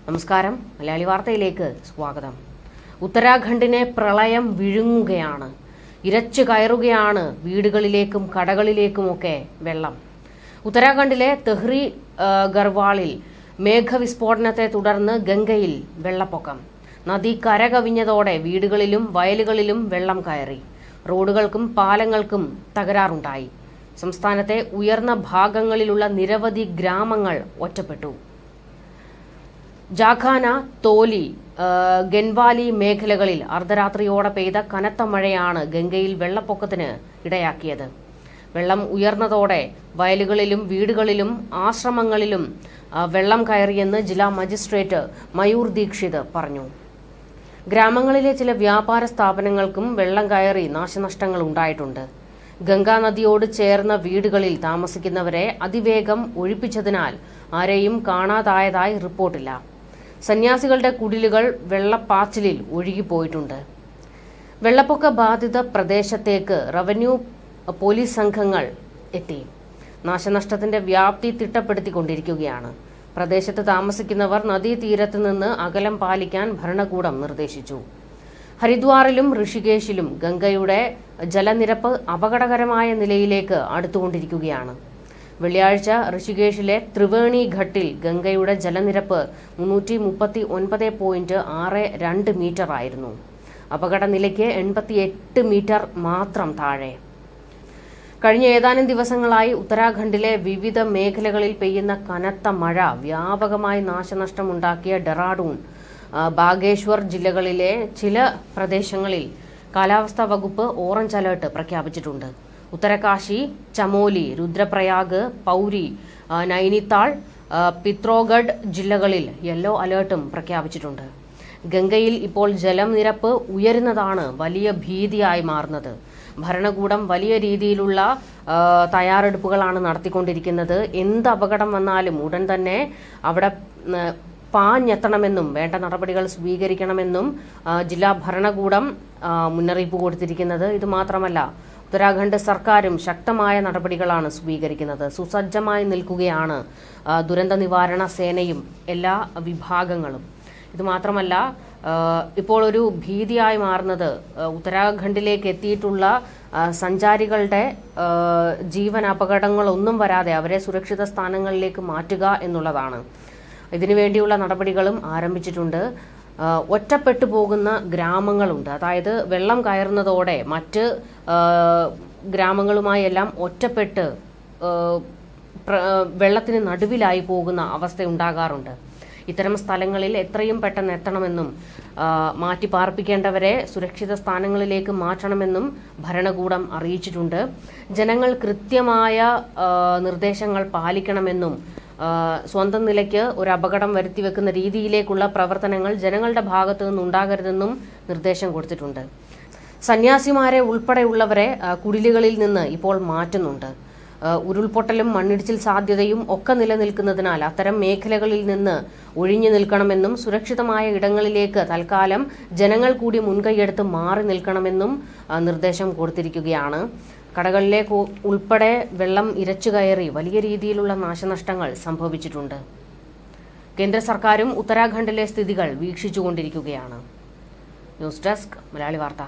നമസ്കാരം, മലയാളി വാർത്തയിലേക്ക് സ്വാഗതം. ഉത്തരാഖണ്ഡിനെ പ്രളയം വിഴുങ്ങുകയാണ്. ഇരച്ചു കയറുകയാണ് വീടുകളിലേക്കും കടകളിലേക്കുമൊക്കെ വെള്ളം. ഉത്തരാഖണ്ഡിലെ തെഹ്രി ഗർവാളിൽ മേഘവിസ്ഫോടനത്തെ തുടർന്ന് ഗംഗയിൽ വെള്ളപ്പൊക്കം. നദി കരകവിഞ്ഞതോടെ വീടുകളിലും വയലുകളിലും വെള്ളം കയറി. റോഡുകൾക്കും പാലങ്ങൾക്കും തകരാറുണ്ടായി. സംസ്ഥാനത്തെ ഉയർന്ന ഭാഗങ്ങളിലുള്ള നിരവധി ഗ്രാമങ്ങൾ ഒറ്റപ്പെട്ടു. ജാഖാന, തോലി, ഗൻവാലി മേഖലകളിൽ അർദ്ധരാത്രിയോടെ പെയ്ത കനത്ത മഴയാണ് ഗംഗയിൽ വെള്ളപ്പൊക്കത്തിന് ഇടയാക്കിയത്. വെള്ളം ഉയർന്നതോടെ വയലുകളിലും വീടുകളിലും ആശ്രമങ്ങളിലും വെള്ളം കയറിയെന്ന് ജില്ലാ മജിസ്ട്രേറ്റ് മയൂർ ദീക്ഷിത് പറഞ്ഞു. ഗ്രാമങ്ങളിലെ ചില വ്യാപാര സ്ഥാപനങ്ങൾക്കും വെള്ളം കയറി നാശനഷ്ടങ്ങൾ ഉണ്ടായിട്ടുണ്ട്. ഗംഗാനദിയോട് ചേർന്ന വീടുകളിൽ താമസിക്കുന്നവരെ അതിവേഗം ഒഴിപ്പിച്ചതിനാൽ ആരെയും കാണാതായതായി റിപ്പോർട്ടില്ല. സന്യാസികളുടെ കുടിലുകൾ വെള്ളപ്പാച്ചിലിൽ ഒഴുകിപ്പോയിട്ടുണ്ട്. വെള്ളപ്പൊക്ക ബാധിത പ്രദേശത്തേക്ക് റവന്യൂ പോലീസ് സംഘങ്ങൾ എത്തി. നാശനഷ്ടത്തിന്റെ വ്യാപ്തി തിട്ടപ്പെടുത്തിക്കൊണ്ടിരിക്കുകയാണ്. പ്രദേശത്ത് താമസിക്കുന്നവർ നദീതീരത്ത് നിന്ന് അകലം പാലിക്കാൻ ഭരണകൂടം നിർദ്ദേശിച്ചു. ഹരിദ്വാറിലും ഋഷികേശിലും ഗംഗയുടെ ജലനിരപ്പ് അപകടകരമായ നിലയിലേക്ക് അടുത്തുകൊണ്ടിരിക്കുകയാണ്. വെള്ളിയാഴ്ച ഋഷികേശിലെ ത്രിവേണി ഘട്ടിൽ ഗംഗയുടെ ജലനിരപ്പ് 339.62 മീറ്റർ ആയിരുന്നു. അപകട നിലയ്ക്ക് 88 മീറ്റർ മാത്രം താഴെ. കഴിഞ്ഞ ഏതാനും ദിവസങ്ങളായി ഉത്തരാഖണ്ഡിലെ വിവിധ മേഖലകളിൽ പെയ്യുന്ന കനത്ത മഴ വ്യാപകമായി നാശനഷ്ടമുണ്ടാക്കിയ ഡെറാഡൂൺ, ബാഗേശ്വർ ജില്ലകളിലെ ചില പ്രദേശങ്ങളിൽ കാലാവസ്ഥാ വകുപ്പ് ഓറഞ്ച് അലർട്ട് പ്രഖ്യാപിച്ചിട്ടുണ്ട്. ഉത്തരകാശി, ചമോലി, രുദ്രപ്രയാഗ്, പൌരി, നൈനിത്താൾ, പിത്രോഗഡ് ജില്ലകളിൽ യെല്ലോ അലർട്ടും പ്രഖ്യാപിച്ചിട്ടുണ്ട്. ഗംഗയിൽ ഇപ്പോൾ ജലനിരപ്പ് ഉയരുന്നതാണ് വലിയ ഭീതിയായി മാറുന്നത്. ഭരണകൂടം വലിയ രീതിയിലുള്ള തയ്യാറെടുപ്പുകളാണ് നടത്തിക്കൊണ്ടിരിക്കുന്നത്. എന്ത് അപകടം വന്നാലും ഉടൻ തന്നെ അവിടെ പാഞ്ഞെത്തണമെന്നും വേണ്ട നടപടികൾ സ്വീകരിക്കണമെന്നും ജില്ലാ ഭരണകൂടം മുന്നറിയിപ്പ് കൊടുത്തിരിക്കുന്നത്. ഇത് മാത്രമല്ല, ഉത്തരാഖണ്ഡ് സർക്കാരും ശക്തമായ നടപടികളാണ് സ്വീകരിക്കുന്നത്. സുസജ്ജമായി നിൽക്കുകയാണ് ദുരന്ത നിവാരണ സേനയും എല്ലാ വിഭാഗങ്ങളും. ഇത് മാത്രമല്ല, ഇപ്പോൾ ഒരു ഭീതിയായി മാറുന്നത് ഉത്തരാഖണ്ഡിലേക്ക് എത്തിയിട്ടുള്ള സഞ്ചാരികളുടെ ജീവൻ അപകടങ്ങളൊന്നും വരാതെ അവരെ സുരക്ഷിത സ്ഥാനങ്ങളിലേക്ക് മാറ്റുക എന്നുള്ളതാണ്. ഇതിനുവേണ്ടിയുള്ള നടപടികളും ആരംഭിച്ചിട്ടുണ്ട്. ഒറ്റപ്പെട്ടു പോകുന്ന ഗ്രാമങ്ങളുണ്ട്. അതായത് വെള്ളം കയറുന്നതോടെ മറ്റ് ഗ്രാമങ്ങളുമായെല്ലാം ഒറ്റപ്പെട്ട് വെള്ളത്തിന് നടുവിലായി പോകുന്ന അവസ്ഥ ഉണ്ടാകാറുണ്ട്. ഇത്തരം സ്ഥലങ്ങളിൽ എത്രയും പെട്ടെന്ന് എത്തണമെന്നും മാറ്റിപ്പാർപ്പിക്കേണ്ടവരെ സുരക്ഷിത സ്ഥാനങ്ങളിലേക്ക് മാറ്റണമെന്നും ഭരണകൂടം അറിയിച്ചിട്ടുണ്ട്. ജനങ്ങൾ കൃത്യമായ നിർദ്ദേശങ്ങൾ പാലിക്കണമെന്നും സ്വന്തം നിലയ്ക്ക് ഒരു അപകടം വരുത്തിവെക്കുന്ന രീതിയിലേക്കുള്ള പ്രവർത്തനങ്ങൾ ജനങ്ങളുടെ ഭാഗത്തു നിന്നുണ്ടാകരുതെന്നും നിർദ്ദേശം കൊടുത്തിട്ടുണ്ട്. സന്യാസിമാരെ ഉൾപ്പെടെയുള്ളവരെ കുടിലുകളിൽ നിന്ന് ഇപ്പോൾ മാറ്റുന്നുണ്ട്. ഉരുൾപൊട്ടലും മണ്ണിടിച്ചിൽ സാധ്യതയും ഒക്കെ നിലനിൽക്കുന്നതിനാൽ അത്തരം മേഖലകളിൽ നിന്ന് ഒഴിഞ്ഞു നിൽക്കണമെന്നും സുരക്ഷിതമായ ഇടങ്ങളിലേക്ക് തൽക്കാലം ജനങ്ങൾ കൂടി മുൻകൈയെടുത്ത് മാറി നിൽക്കണമെന്നും നിർദ്ദേശം കൊടുത്തിരിക്കുകയാണ്. കടകളിലേക്ക് ഉൾപ്പെടെ വെള്ളം ഇരച്ചു കയറി വലിയ രീതിയിലുള്ള നാശനഷ്ടങ്ങൾ സംഭവിച്ചിട്ടുണ്ട്. കേന്ദ്ര സർക്കാരും ഉത്തരാഖണ്ഡിലെ സ്ഥിതികൾ വീക്ഷിച്ചുകൊണ്ടിരിക്കുകയാണ്. ന്യൂസ് ഡെസ്ക്, മലയാളി വാർത്ത.